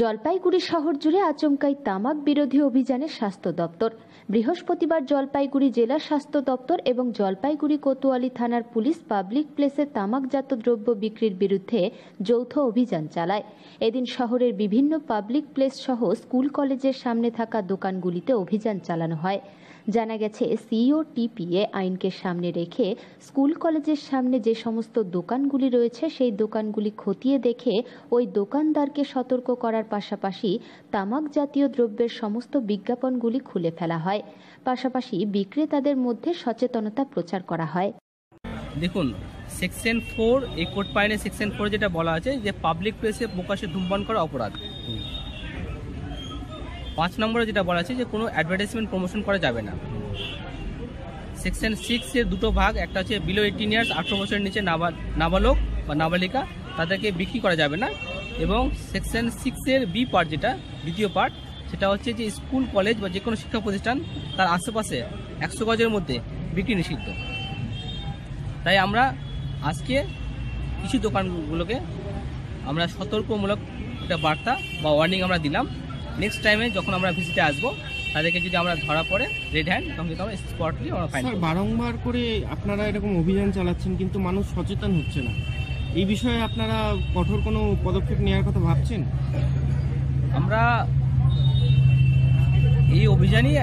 জলপাইগুড়ি শহর জুড়ে আচমকাই তামাক বিরোধী অভিযানে স্বাস্থ্য দপ্তর। বৃহস্পতিবার জলপাইগুড়ি জেলা স্বাস্থ্য দপ্তর এবং জলপাইগুড়ি কোতোয়ালি থানার পুলিশ পাবলিক প্লেসে তামাকজাত দ্রব্য বিক্রির বিরুদ্ধে যৌথ অভিযান চালায়। এদিন শহরের বিভিন্ন পাবলিক প্লেস সহ স্কুল কলেজের সামনে থাকা দোকানগুলিতে অভিযান চালানো হয়। জানা গেছে, সিওটিপিএ আইনকে সামনে রেখে স্কুল কলেজের সামনে যে সমস্ত দোকানগুলি রয়েছে সেই দোকানগুলি খতিয়ে দেখে ওই দোকানদারকে সতর্ক করার পাশাপাশি তামাক জাতীয় দ্রব্যের সমস্ত বিজ্ঞাপনগুলি খুলে ফেলা হয়। পাশাপাশি বিক্রেতাদের মধ্যে সচেতনতা প্রচার করা হয়। দেখুন, সেকশন 4 এই কোড পাইনে সেকশন 4 যেটা বলা আছে যে পাবলিক প্লেসে প্রকাশ্যে ধূমপান করা অপরাধ। 5 নম্বরে যেটা বলা আছে যে কোনো অ্যাডভার্টাইজমেন্ট প্রমোশন করা যাবে না। সেকশন 6 এর দুটো ভাগ, একটা হচ্ছে বিলো 18 ইয়ার্স 18 বছরের নিচে নাবালক বা নাবালিকা তাদেরকে বিক্রি করা যাবে না। এবং সেকশন 6 এর বি পার্ট যেটা দ্বিতীয় পার্ট, সেটা হচ্ছে যে স্কুল কলেজ বা যে কোনো শিক্ষা প্রতিষ্ঠান তার আশেপাশে 100 গজের মধ্যে বিক্রি নিষিদ্ধ। তাই আমরা আজকে কিছু দোকানগুলোকে আমরা সতর্কমূলক একটা বার্তা বা ওয়ার্নিং আমরা দিলাম। নেক্সট টাইমে যখন আমরা ভিজিটে আসবো তাদেরকে যদি আমরা ধরা পড়ে রেড হ্যান্ড, তখন কিন্তু আমরা স্পটলি আমরা ফাইন করব। বারংবার করে আপনারা এরকম অভিযান চালাচ্ছেন কিন্তু মানুষ সচেতন হচ্ছে না, এই বিষয়ে আপনারা কঠোর কোনো পদক্ষেপ নেওয়ার কথা ভাবছেন? আমরা এই অভিযানই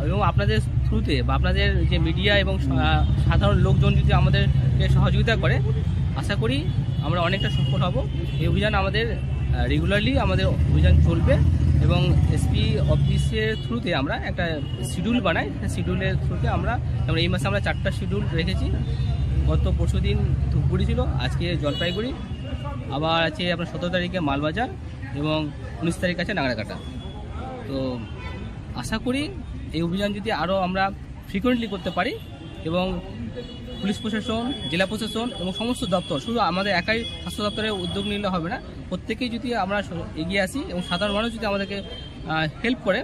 এবং আপনাদের থ্রুতে বা আপনাদের যে মিডিয়া এবং সাধারণ লোকজন যদি আমাদেরকে সহযোগিতা করে, আশা করি আমরা অনেকটা সফল হব। এই অভিযান আমাদের রেগুলারলি আমাদের অভিযান চলবে এবং এসপি অফিসের থ্রুতে আমরা একটা শিডিউল বানাই। শিডিউলের থ্রুতে আমরা যেমন এই মাসে আমরা 4টা শিডিউল রেখেছি। গত পরশুদিন ধূপগুড়ি ছিল, আজকে জলপাইগুড়ি, আবার আছে আপনার 17 তারিখে মালবাজার এবং 19 তারিখ আছে নাগরাকাটা। তো আশা করি এই অভিযান যদি আরও আমরা ফ্রিকোয়েন্টলি করতে পারি এবং পুলিশ প্রশাসন, জেলা প্রশাসন এবং সমস্ত দপ্তর, শুধু আমাদের একাই স্বাস্থ্য দপ্তরের উদ্যোগ নিলে হবে না, প্রত্যেকেই যদি আমরা এগিয়ে আসি এবং সাধারণ মানুষ যদি আমাদেরকে হেল্প করে,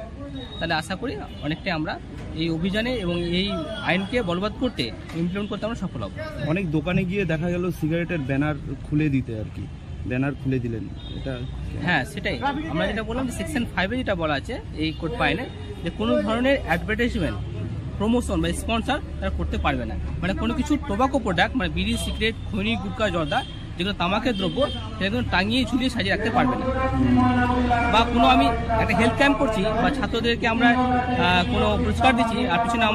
তাহলে আশা করি অনেকটাই আমরা এই অভিযানে এবং এই আইনকে বলবৎ করতে, ইমপ্লিমেন্ট করতে আমরা সফল হব। অনেক দোকানে গিয়ে দেখা গেল সিগারেটের ব্যানার খুলে দিতে, আর কি ব্যানার খুলে দিলেন, এটা হ্যাঁ সেটাই আমরা যেটা বললাম যে সেকশন 5-এ যেটা বলা আছে এই কোড পাইনে যে কোনো ধরনের অ্যাডভার্টাইজমেন্ট, প্রমোশন বা স্পন্সর তারা করতে পারবে না। মানে কোনো কিছু টোবাকো প্রোডাক্ট, মানে বিড়ি, সিগারেট, খৈনি, গুটখা, জর্দা, যেগুলো তামাকের দ্রব্য, সেগুলো টাঙিয়ে ঝুলিয়ে সাজিয়ে রাখতে পারবে না। বা কোনো আমি একটা হেলথ ক্যাম্প করছি বা ছাত্রদেরকে আমরা কোনো পুরস্কার দিচ্ছি আর পিছনে